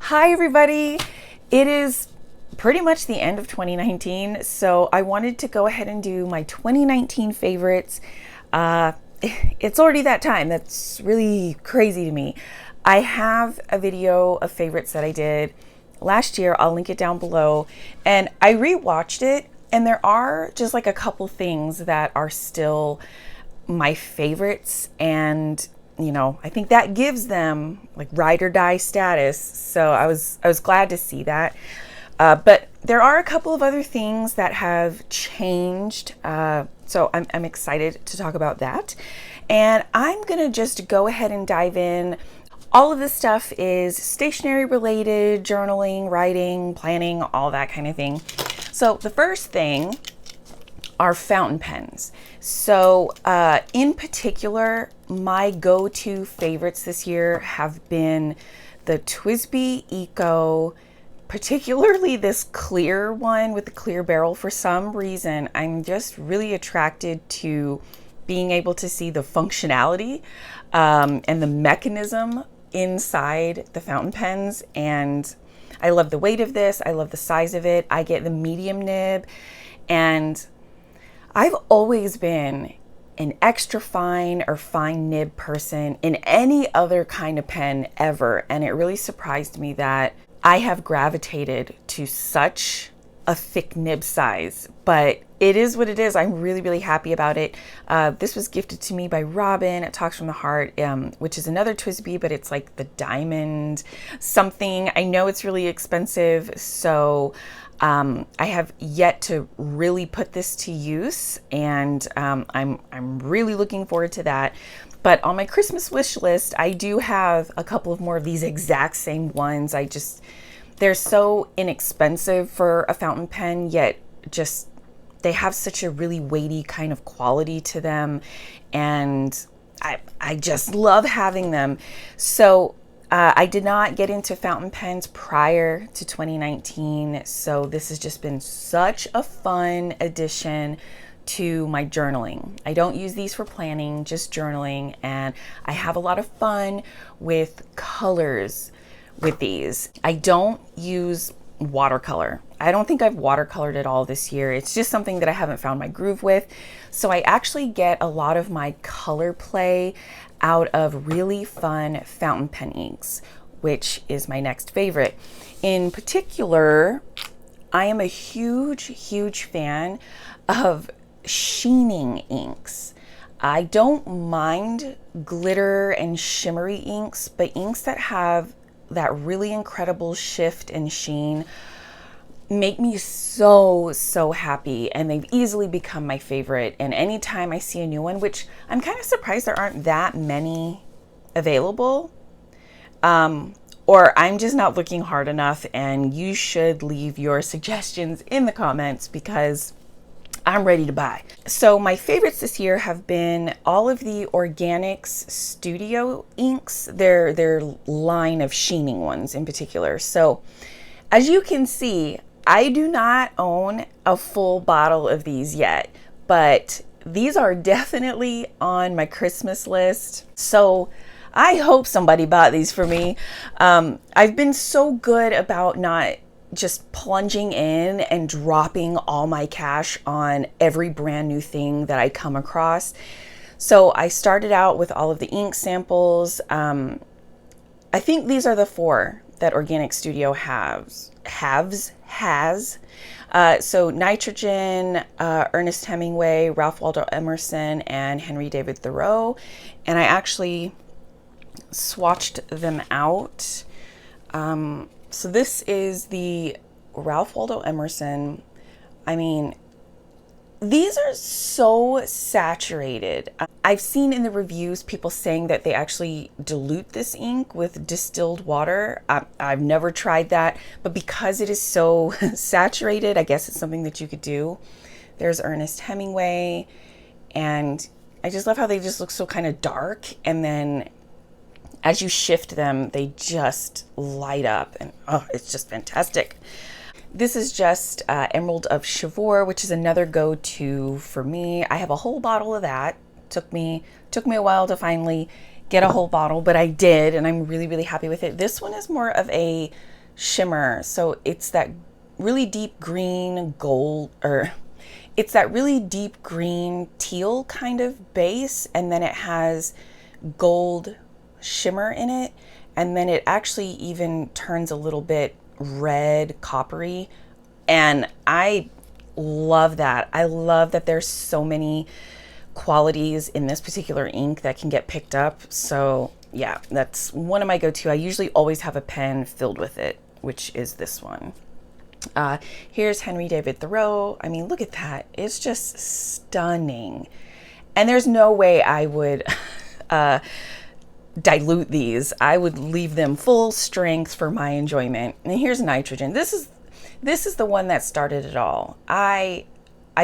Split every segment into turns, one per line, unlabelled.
Hi everybody! It is pretty much the end of 2019, so I wanted to go ahead and do my 2019 favorites. It's already that time. That's really crazy to me. I have a video of favorites that I did last year. I'll link it down below. And I rewatched it, and there are just like a couple things that are still my favorites, and you know, I think that gives them like ride or die status. So I was glad to see that. But there are a couple of other things that have changed. So I'm excited to talk about that. And I'm gonna just go ahead and dive in. All of this stuff is stationery related, journaling, writing, planning, all that kind of thing. So the first thing are fountain pens. So in particular, my go-to favorites this year have been the TWSBI Eco, particularly this clear one with the clear barrel. For some reason, I'm just really attracted to being able to see the functionality and the mechanism inside the fountain pens. And I love the weight of this. I love the size of it. I get the medium nib, and I've always been an extra fine or fine nib person in any other kind of pen ever. And it really surprised me that I have gravitated to such a thick nib size, but it is what it is. I'm really, really happy about it. This was gifted to me by Robin at Talks from the Heart, which is another TWSBI, but it's like the diamond something. I know it's really expensive, so I have yet to really put this to use, and I'm really looking forward to that. But on my Christmas wish list, I do have a couple of more of these exact same ones. They're so inexpensive for a fountain pen, yet just they have such a really weighty kind of quality to them, and I just love having them. So I did not get into fountain pens prior to 2019, so this has just been such a fun addition to my journaling. I don't use these for planning, just journaling, and I have a lot of fun with colors with these. I don't use watercolor. I don't think I've watercolored at all this year. It's just something that I haven't found my groove with. So I actually get a lot of my color play out of really fun fountain pen inks, which is my next favorite. In particular, I am a huge fan of sheening inks. I don't mind glitter and shimmery inks, but inks that have that really incredible shift and sheen make me so happy, and they've easily become my favorite. And anytime I see a new one, which I'm kind of surprised there aren't that many available, or I'm just not looking hard enough, and you should leave your suggestions in the comments because I'm ready to buy. So my favorites this year have been all of the Organics Studio inks, their line of sheening ones in particular. So as you can see, I do not own a full bottle of these yet, but these are definitely on my Christmas list. So I hope somebody bought these for me. I've been so good about not just plunging in and dropping all my cash on every brand new thing that I come across. So I started out with all of the ink samples. I think these are the 4 that Organic Studio has. So Nitrogen, Ernest Hemingway, Ralph Waldo Emerson, and Henry David Thoreau. And I actually swatched them out. So this is the Ralph Waldo Emerson. I mean, these are so saturated. I've seen in the reviews people saying that they actually dilute this ink with distilled water. I've never tried that, but because it is so saturated, I guess it's something that you could do. There's Ernest Hemingway, and I just love how they just look so kind of dark, and then as you shift them, they just light up, and oh, it's just fantastic. This is just Emerald of Chivor, which is another go-to for me. I have a whole bottle of that. Took me a while to finally get a whole bottle, but I did, and I'm really happy with it. This one is more of a shimmer. So it's that really deep green gold, or it's that really deep green teal kind of base, and then it has gold shimmer in it, and then it actually even turns a little bit red coppery, and I love that. I love that there's so many qualities in this particular ink that can get picked up. So yeah, that's one of my go-to. I usually always have a pen filled with it, which is this one. Here's Henry David Thoreau. I mean, look at that. It's just stunning. And there's no way I would dilute these. I would leave them full strength for my enjoyment. And here's nitrogen. This is the one that started it all. I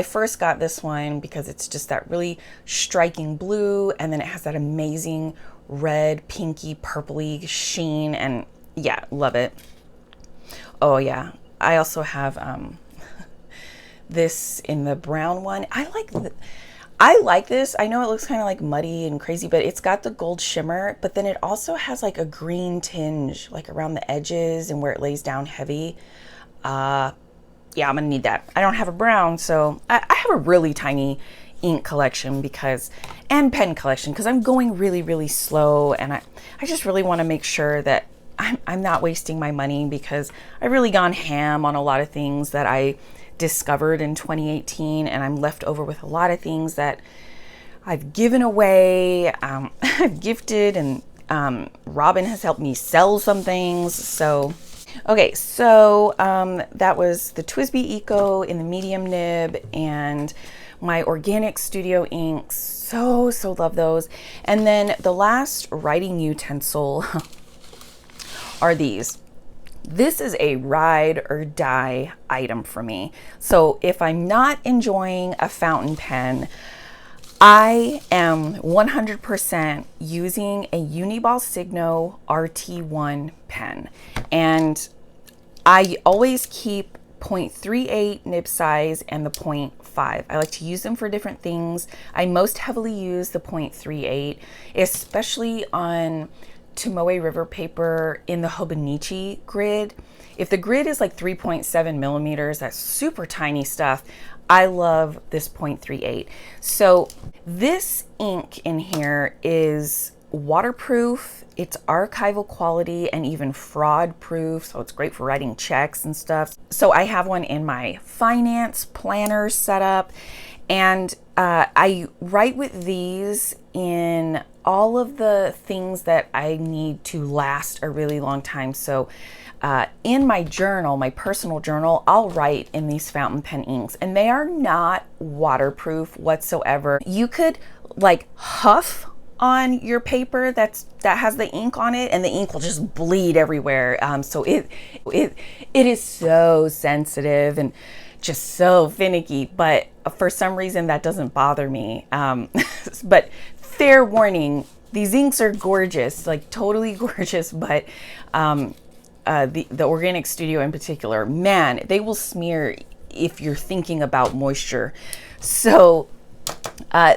first got this one because it's just that really striking blue, and then it has that amazing red, pinky, purpley sheen, and yeah, love it. Oh yeah, I also have this in the brown one. I like this. I know it looks kind of like muddy and crazy, but it's got the gold shimmer, but then it also has like a green tinge like around the edges and where it lays down heavy. Yeah, I'm gonna need that. I don't have a brown, so I have a really tiny ink collection and pen collection because I'm going really, really slow, and I just really want to make sure that I'm not wasting my money, because I've really gone ham on a lot of things that I discovered in 2018, and I'm left over with a lot of things that I've given away, I've gifted, and Robin has helped me sell some things. So okay, so that was the TWSBI Eco in the medium nib and my organic studio inks. So love those. And then the last writing utensil are these. This is a ride or die item for me. So if I'm not enjoying a fountain pen, I am 100% using a Uniball Signo RT1 pen, and I always keep 0.38 nib size and the 0.5. I like to use them for different things. I most heavily use the 0.38, especially on Tomoe River paper in the Hobonichi grid. If the grid is like 3.7 millimeters, that's super tiny stuff. I love this 0.38. So this ink in here is waterproof, it's archival quality, and even fraud proof. So it's great for writing checks and stuff. So I have one in my finance planner setup, and I write with these in all of the things that I need to last a really long time. So in my journal, my personal journal, I'll write in these fountain pen inks, and they are not waterproof whatsoever. You could like huff on your paper that has the ink on it, and the ink will just bleed everywhere. So it is so sensitive and just so finicky, but for some reason that doesn't bother me. But fair warning, these inks are gorgeous, like totally gorgeous, but the Organic Studio in particular, man, they will smear if you're thinking about moisture. So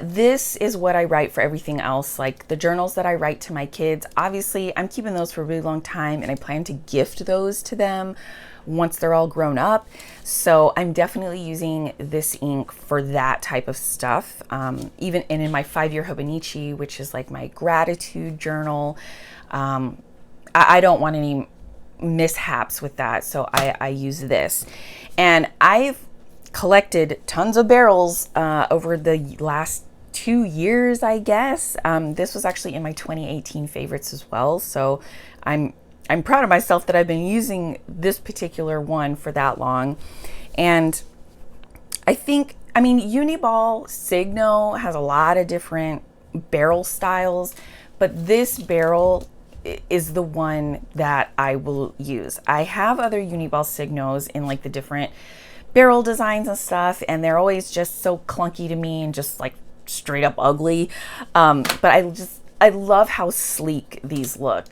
this is what I write for everything else, like the journals that I write to my kids. Obviously, I'm keeping those for a really long time, and I plan to gift those to them once they're all grown up. So I'm definitely using this ink for that type of stuff. Even in my 5-year Hobonichi, which is like my gratitude journal, I don't want any mishaps with that, so I use this. And I've collected tons of barrels over the last 2 years, I guess. This was actually in my 2018 favorites as well, so I'm proud of myself that I've been using this particular one for that long. And I mean, Uniball Signo has a lot of different barrel styles, but this barrel is the one that I will use. I have other Uniball Signos in like the different barrel designs and stuff, and they're always just so clunky to me and just like straight up ugly. But I love how sleek these look.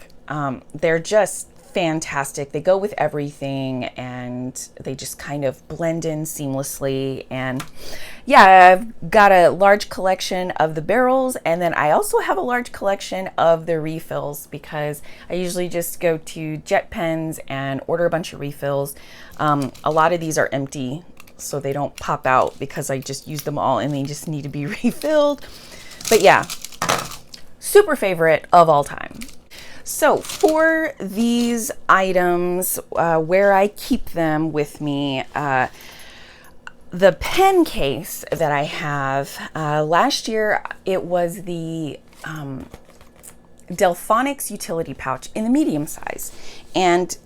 They're just fantastic. They go with everything and they just kind of blend in seamlessly. And yeah, I've got a large collection of the barrels, and then I also have a large collection of the refills because I usually just go to Jet Pens and order a bunch of refills. A lot of these are empty, so they don't pop out because I just use them all and they just need to be refilled. But yeah, super favorite of all time. So for these items, where I keep them with me, the pen case that I have, last year it was the Delfonics utility pouch in the medium size. And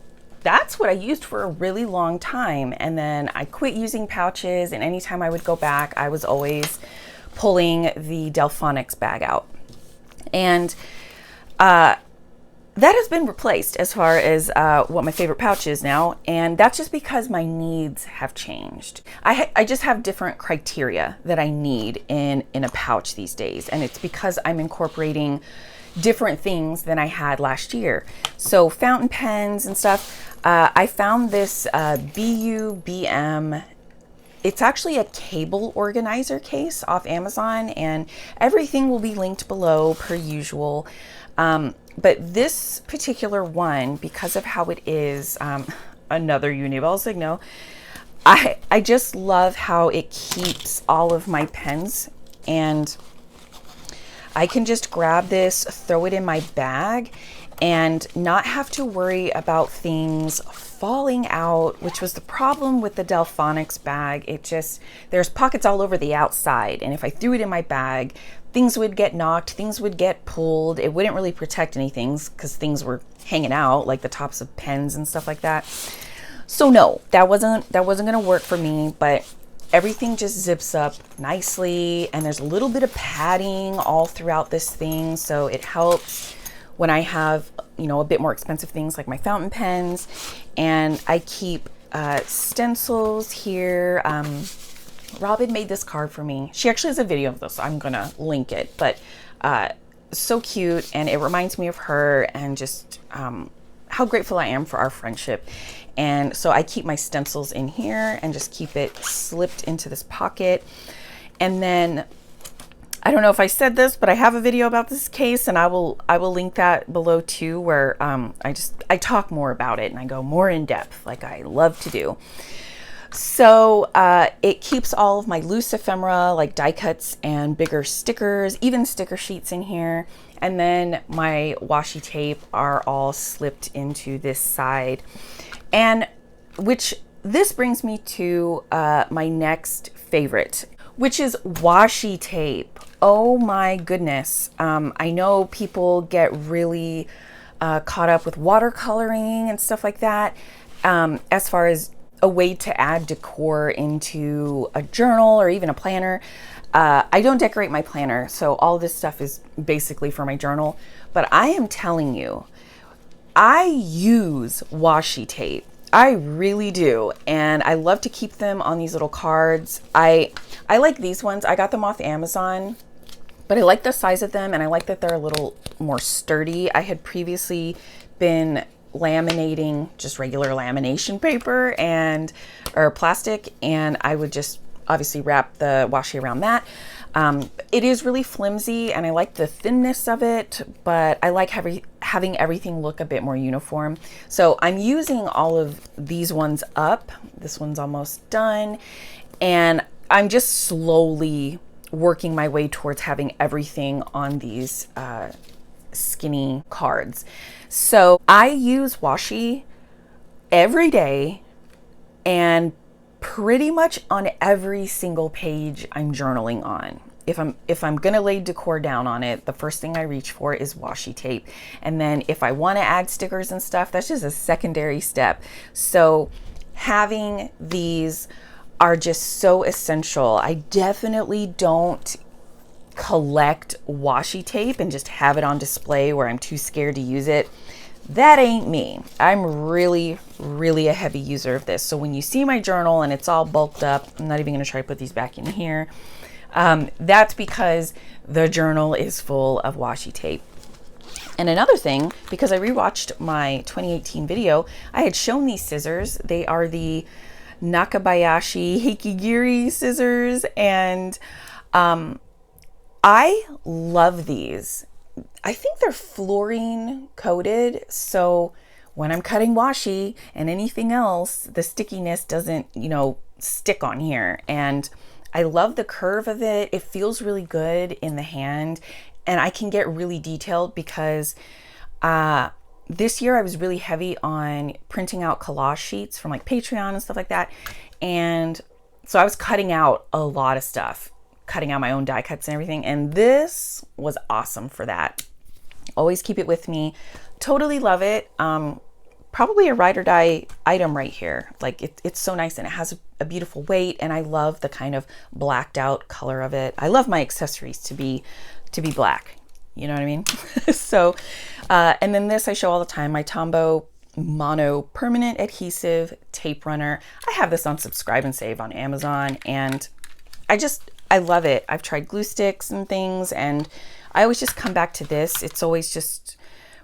that's what I used for a really long time. And then I quit using pouches, and anytime I would go back, I was always pulling the Delfonics bag out. And that has been replaced as far as what my favorite pouch is now, and that's just because my needs have changed. I just have different criteria that I need in a pouch these days, and it's because I'm incorporating different things than I had last year. So fountain pens and stuff, I found this BUBM. It's actually a cable organizer case off Amazon, and everything will be linked below per usual. But this particular one, because of how it is, another Uniball Signo, I just love how it keeps all of my pens, and I can just grab this, throw it in my bag, and not have to worry about things falling out, which was the problem with the Delfonics bag. There's pockets all over the outside, and if I threw it in my bag, things would get knocked, things would get pulled. It wouldn't really protect anything because things were hanging out, like the tops of pens and stuff like that. So no, that wasn't gonna work for me, but everything just zips up nicely, and there's a little bit of padding all throughout this thing, so it helps when I have, a bit more expensive things like my fountain pens. And I keep stencils here. Robin made this card for me. She actually has a video of this, so I'm gonna link it, but so cute, and it reminds me of her and just how grateful I am for our friendship. And so I keep my stencils in here and just keep it slipped into this pocket. And then I don't know if I said this, but I have a video about this case, and I will link that below too, where I talk more about it and I go more in depth like I love to do. So it keeps all of my loose ephemera like die cuts and bigger stickers, even sticker sheets in here. And then my washi tape are all slipped into this side. And this brings me to my next favorite, which is washi tape. Oh my goodness. I know people get really caught up with watercoloring and stuff like that, as far as a way to add decor into a journal or even a planner. I don't decorate my planner, so all this stuff is basically for my journal. But I am telling you, I use washi tape. I really do, and I love to keep them on these little cards. I like these ones. I got them off Amazon, but I like the size of them, and I like that they're a little more sturdy. I had previously been laminating just regular lamination paper or plastic, and I would just obviously wrap the washi around that. It is really flimsy, and I like the thinness of it, but I like having everything look a bit more uniform. So I'm using all of these ones up. This one's almost done, and I'm just slowly working my way towards having everything on these skinny cards. So I use washi every day, and pretty much on every single page I'm journaling on. If I'm gonna lay decor down on it, the first thing I reach for is washi tape. And then if I want to add stickers and stuff, that's just a secondary step. So having these are just so essential. I definitely don't collect washi tape and just have it on display where I'm too scared to use it. That ain't me. I'm really, really a heavy user of this. So when you see my journal and it's all bulked up, I'm not even gonna try to put these back in here. That's because the journal is full of washi tape. And another thing, because I rewatched my 2018 video, I had shown these scissors. They are the Nakabayashi Hikigiri scissors, and I love these. I think they're fluorine coated, so when I'm cutting washi and anything else, the stickiness doesn't, you know, stick on here. And I love the curve of it. It feels really good in the hand, and I can get really detailed because this year I was really heavy on printing out collage sheets from like Patreon and stuff like that. And so I was cutting out a lot of stuff, cutting out my own die cuts and everything. And this was awesome for that. Always keep it with me. Totally love it. Probably a ride or die item right here. Like it's so nice, and it has a beautiful weight, and I love the kind of blacked out color of it. I love my accessories to be black. You know what I mean? So, and then this I show all the time, my Tombow Mono Permanent Adhesive Tape Runner. I have this on Subscribe and Save on Amazon, and I love it. I've tried glue sticks and things, and I always just come back to this. It's always just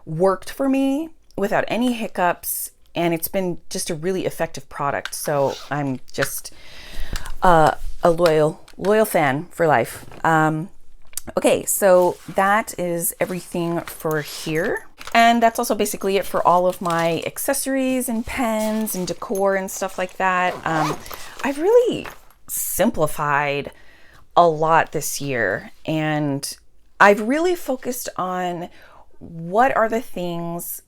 worked for me without any hiccups, and it's been just a really effective product. So I'm just a loyal fan for life. Okay, so that is everything for here. And that's also basically it for all of my accessories and pens and decor and stuff like that. I've really simplified a lot this year, and I've really focused on what are the things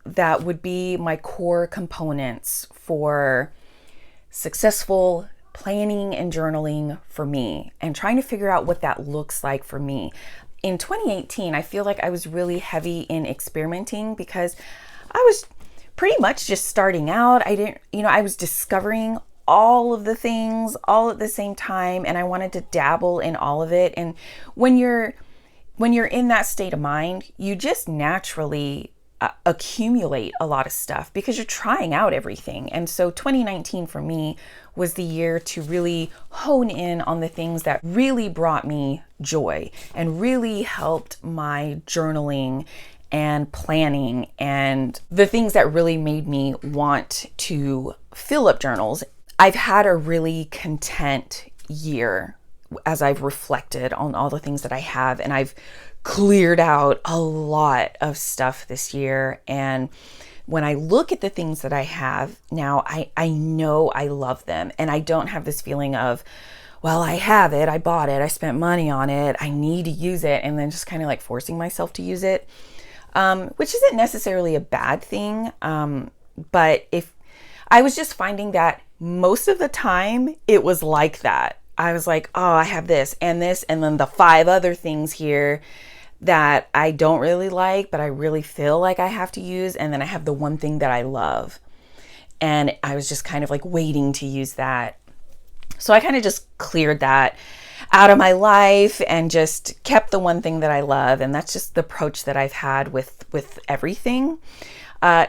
that would be my core components for successful planning and journaling for me, and trying to figure out what that looks like for me. In 2018, I feel like I was really heavy in experimenting because I was pretty much just starting out. I was discovering all of the things all at the same time, and I wanted to dabble in all of it. And when you're in that state of mind, you just naturally accumulate a lot of stuff because you're trying out everything. And so 2019 for me was the year to really hone in on the things that really brought me joy and really helped my journaling and planning, and the things that really made me want to fill up journals. I've had a really content year as I've reflected on all the things that I have, and I've cleared out a lot of stuff this year. And when I look at the things that I have now, I know I love them, and I don't have this feeling of, well, I have it, I bought it, I spent money on it, I need to use it, and then just kind of like forcing myself to use it, which isn't necessarily a bad thing. But if I was just finding that most of the time it was like that. I was like, oh, I have this, and then the 5 other things here that I don't really like, but I really feel like I have to use. And then I have the one thing that I love. And I was just kind of like waiting to use that. So I kind of just cleared that out of my life and just kept the one thing that I love. And that's just the approach that I've had with everything.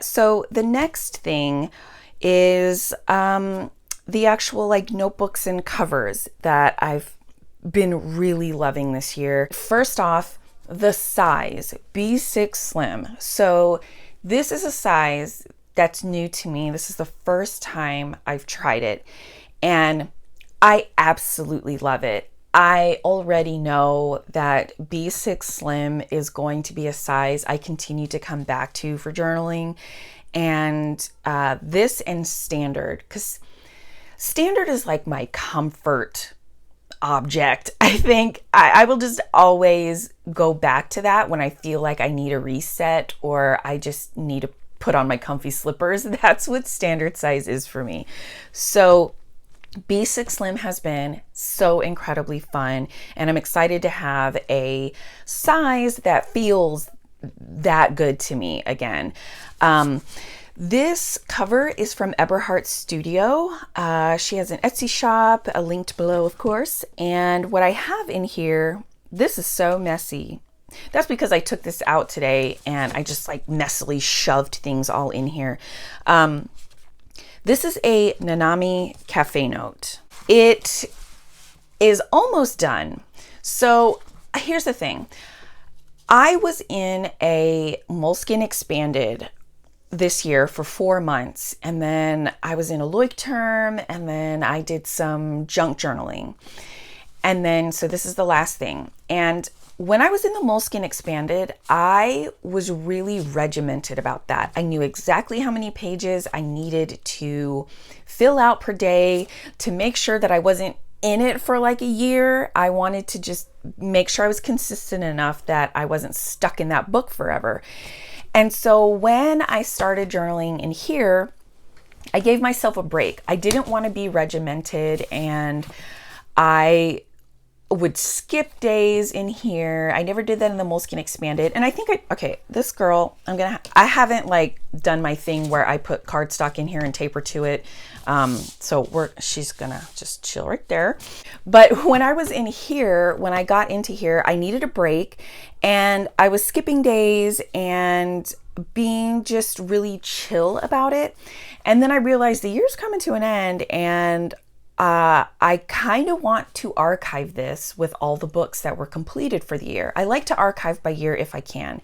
So the next thing is the actual like notebooks and covers that I've been really loving this year. First off, the size, B6 Slim. So this is a size that's new to me. This is the first time I've tried it, and I absolutely love it. I already know that B6 Slim is going to be a size I continue to come back to for journaling, and this and Standard, because Standard is like my comfort object. I think I will just always go back to that when I feel like I need a reset or I just need to put on my comfy slippers. That's what Standard size is for me. So B6 Slim has been so incredibly fun, and I'm excited to have a size that feels that good to me again. This cover is from Eberhart Studio. She has an Etsy shop, linked below, of course. And what I have in here, this is so messy. That's because I took this out today and I just like messily shoved things all in here. This is a Nanami Cafe Note. It is almost done. So here's the thing. I was in a Moleskine Expanded this year for 4 months, and then I was in a Loic term, and then I did some junk journaling. And then, so this is the last thing. And when I was in the Moleskine Expanded, I was really regimented about that. I knew exactly how many pages I needed to fill out per day to make sure that I wasn't in it for like a year. I wanted to just make sure I was consistent enough that I wasn't stuck in that book forever. And so when I started journaling in here, I gave myself a break. I didn't want to be regimented, and I would skip days in here. I never did that in the Moleskine Expanded. And I think this girl, I haven't like done my thing where I put cardstock in here and taper to it. So she's gonna just chill right there. But when I was in here, when I got into here, I needed a break, and I was skipping days and being just really chill about it. And then I realized the year's coming to an end, and I kind of want to archive this with all the books that were completed for the year. I like to archive by year if I can.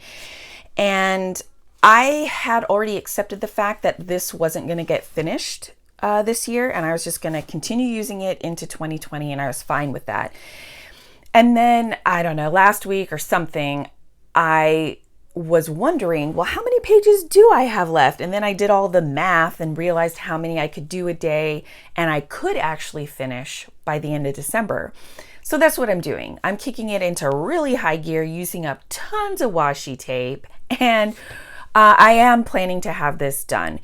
And I had already accepted the fact that this wasn't going to get finished this year, and I was just going to continue using it into 2020, and I was fine with that. And then, I don't know, last week or something, I was wondering, well, how many pages do I have left? And then I did all the math and realized how many I could do a day, and I could actually finish by the end of December. So that's what I'm doing. I'm kicking it into really high gear, using up tons of washi tape, and I am planning to have this done.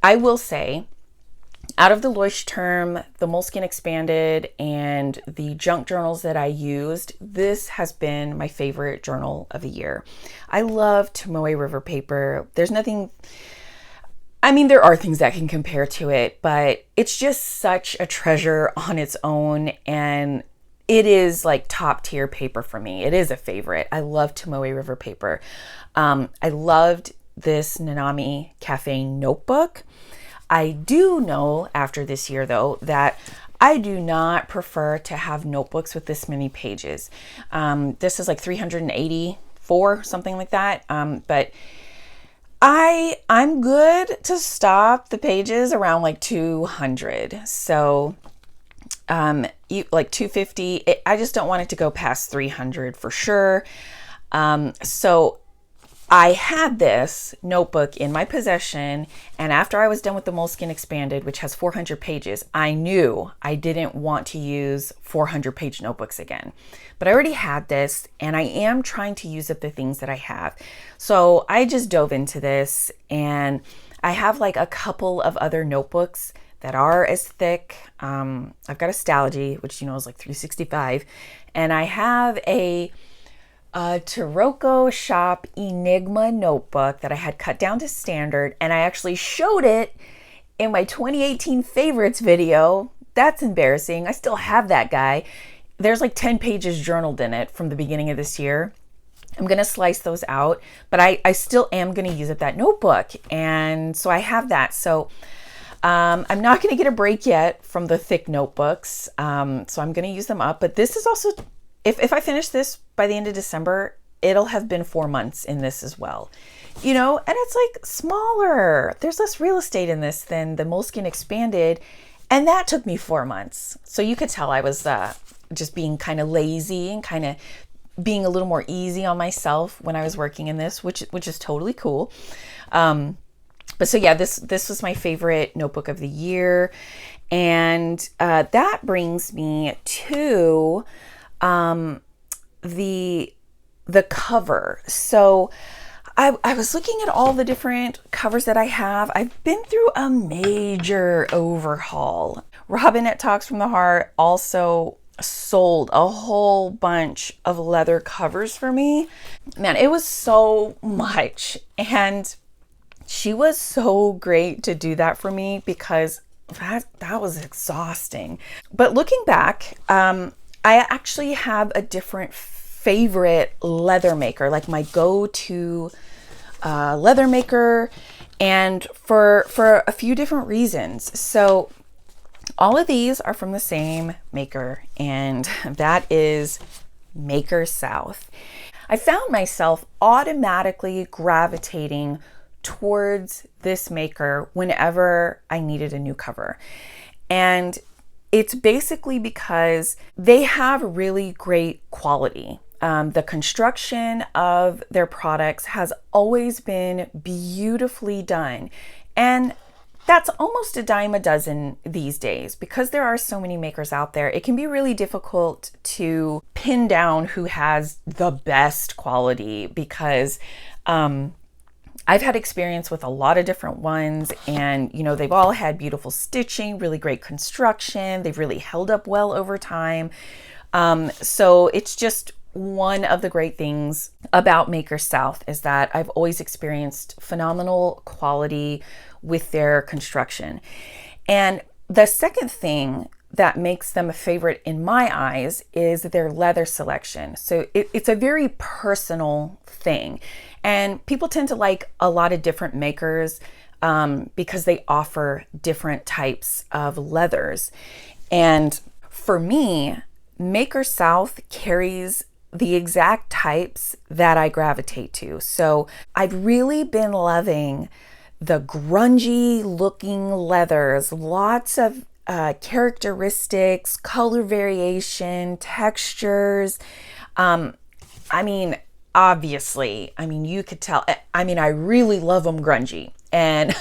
I will say, out of the Loic term, the Moleskine Expanded, and the junk journals that I used, this has been my favorite journal of the year. I love Tombow River paper. There's nothing, I mean, there are things that can compare to it, but it's just such a treasure on its own, and it is like top tier paper for me. It is a favorite. I love Tombow River paper. I loved this Nanami Cafe notebook. I do know after this year, though, that I do not prefer to have notebooks with this many pages. This is like 384, something like that. But I'm good to stop the pages around like 200. So like 250, I just don't want it to go past 300 for sure. So I had this notebook in my possession, and after I was done with the Moleskine Expanded, which has 400 pages, I knew I didn't want to use 400-page notebooks again. But I already had this, and I am trying to use up the things that I have. So I just dove into this, and I have like a couple of other notebooks that are as thick. I've got a Stalogy, which you know is like 365, and I have a Taroko Shop Enigma notebook that I had cut down to standard, and I actually showed it in my 2018 favorites video. That's embarrassing. I still have that guy. There's like 10 pages journaled in it from the beginning of this year. I'm going to slice those out, but I still am going to use up that notebook, and so I have that. So I'm not going to get a break yet from the thick notebooks, so I'm going to use them up. But this is also, if I finish this by the end of December, it'll have been 4 months in this as well. You know, and it's like smaller. There's less real estate in this than the Moleskine Expanded, and that took me 4 months. So you could tell I was just being kind of lazy and kind of being a little more easy on myself when I was working in this, which is totally cool. But so yeah, this was my favorite notebook of the year, and that brings me to the cover. So I was looking at all the different covers that I have. I've been through a major overhaul. Robinette Talks from the Heart also sold a whole bunch of leather covers for me. Man, it was so much, and she was so great to do that for me because that was exhausting. But looking back, I actually have a different favorite leather maker, like my go-to leather maker, and for a few different reasons. So all of these are from the same maker, and that is Maker South. I found myself automatically gravitating towards this maker whenever I needed a new cover. And it's basically because they have really great quality. The construction of their products has always been beautifully done. And that's almost a dime a dozen these days. Because there are so many makers out there, it can be really difficult to pin down who has the best quality, because I've had experience with a lot of different ones, and they've all had beautiful stitching, really great construction. They've really held up well over time. So it's just one of the great things about Maker South is that I've always experienced phenomenal quality with their construction. And the second thing that makes them a favorite in my eyes is their leather selection. So it's a very personal thing. And people tend to like a lot of different makers because they offer different types of leathers. And for me, Maker South carries the exact types that I gravitate to. So I've really been loving the grungy looking leathers, lots of characteristics, color variation, textures. Obviously, you could tell, I really love them grungy, and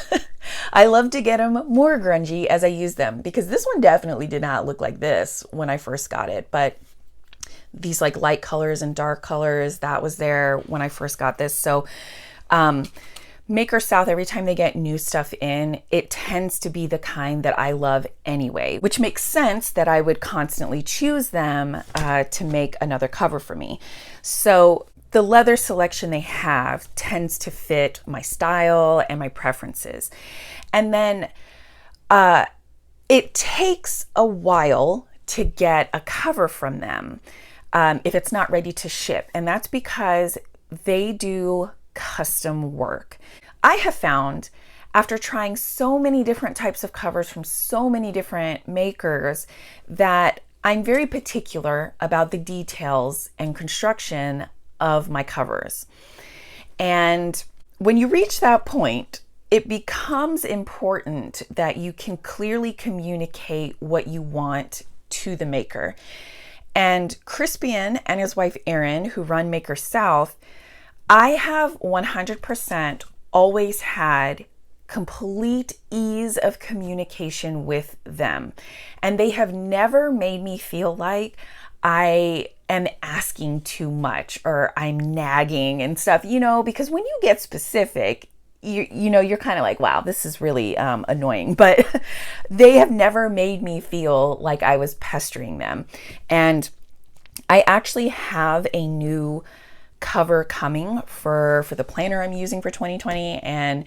I love to get them more grungy as I use them, because this one definitely did not look like this when I first got it, but these like light colors and dark colors, that was there when I first got this. So, Maker South, every time they get new stuff in, it tends to be the kind that I love anyway, which makes sense that I would constantly choose them to make another cover for me. So the leather selection they have tends to fit my style and my preferences. And then it takes a while to get a cover from them if it's not ready to ship. And that's because they do custom work. I have found, after trying so many different types of covers from so many different makers, that I'm very particular about the details and construction of my covers. And when you reach that point, it becomes important that you can clearly communicate what you want to the maker. And Crispian and his wife Erin, who run Maker South, I have 100% always had complete ease of communication with them. And they have never made me feel like I am asking too much or I'm nagging and stuff, because when you get specific, you're kind of like, wow, this is really annoying. But they have never made me feel like I was pestering them. And I actually have a new cover coming for the planner I'm using for 2020. And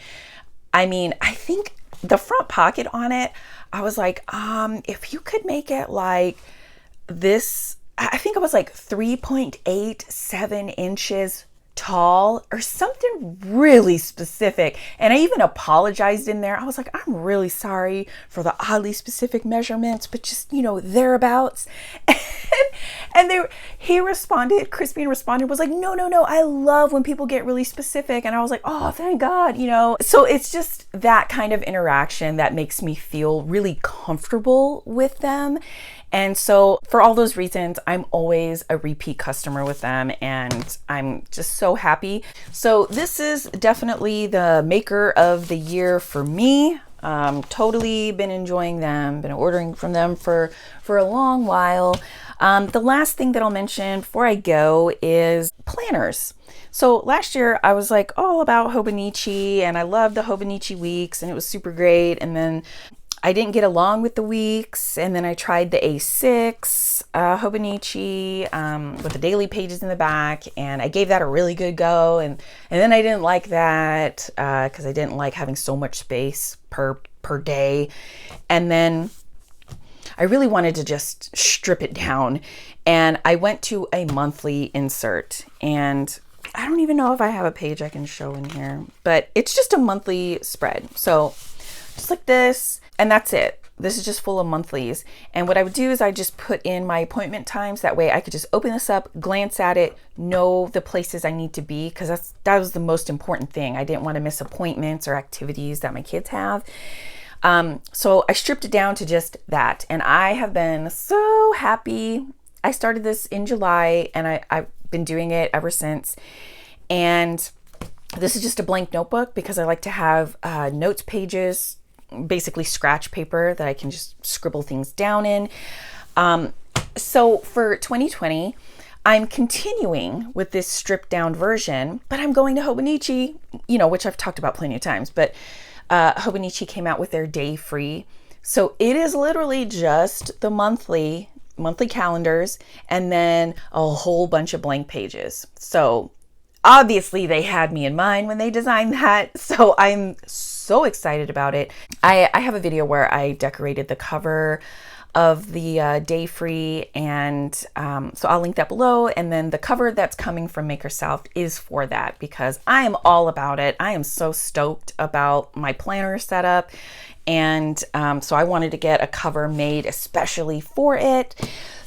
I think the front pocket on it, I was like, if you could make it like this, I think it was like 3.87 inches tall or something really specific. And I even apologized in there. I was like, I'm really sorry for the oddly specific measurements, but just, thereabouts. And Crispian responded, was like, no, I love when people get really specific. And I was like, oh, thank God, So it's just that kind of interaction that makes me feel really comfortable with them. And so for all those reasons, I'm always a repeat customer with them, and I'm just so happy. So this is definitely the maker of the year for me. Totally been enjoying them, been ordering from them for a long while. The last thing that I'll mention before I go is planners. So last year I was like all about Hobonichi, and I loved the Hobonichi weeks, and it was super great. And then I didn't get along with the weeks, and then I tried the A6 Hobonichi with the daily pages in the back, and I gave that a really good go, and then I didn't like that because I didn't like having so much space per day. And then I really wanted to just strip it down, and I went to a monthly insert, and I don't even know if I have a page I can show in here, but it's just a monthly spread. So just like this, and that's it. this is just full of monthlies. And what I would do is I just put in my appointment times. That way I could just open this up, glance at it, know the places I need to be, because that was the most important thing. I didn't want to miss appointments or activities that my kids have. So I stripped it down to just that. And I have been so happy. I started this in July and I've been doing it ever since. And this is just a blank notebook because I like to have notes pages, basically scratch paper that I can just scribble things down in. So for 2020, I'm continuing with this stripped down version, but I'm going to Hobonichi, which I've talked about plenty of times, but Hobonichi came out with their day free. So it is literally just the monthly calendars and then a whole bunch of blank pages. So obviously they had me in mind when they designed that. So I'm so excited about it. I have a video where I decorated the cover of the day free, and so I'll link that below. And then the cover that's coming from Makersoft is for that, because I am all about it. I am so stoked about my planner setup, and so I wanted to get a cover made especially for it.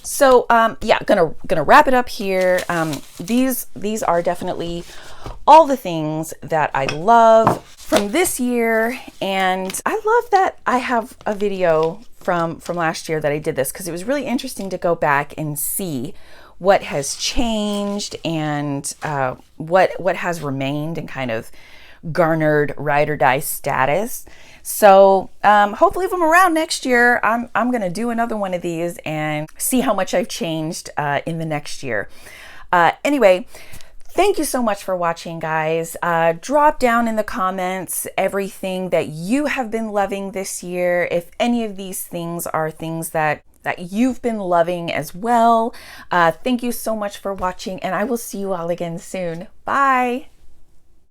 So yeah, gonna wrap it up here. These are definitely all the things that I love from this year, and I love that I have a video from last year that I did this, because it was really interesting to go back and see what has changed and what has remained and kind of garnered ride or die status. So hopefully if I'm around next year, I'm gonna do another one of these and see how much I've changed in the next year. Anyway, thank you so much for watching, guys. Drop down in the comments everything that you have been loving this year. If any of these things are things that you've been loving as well. Thank you so much for watching, and I will see you all again soon. Bye.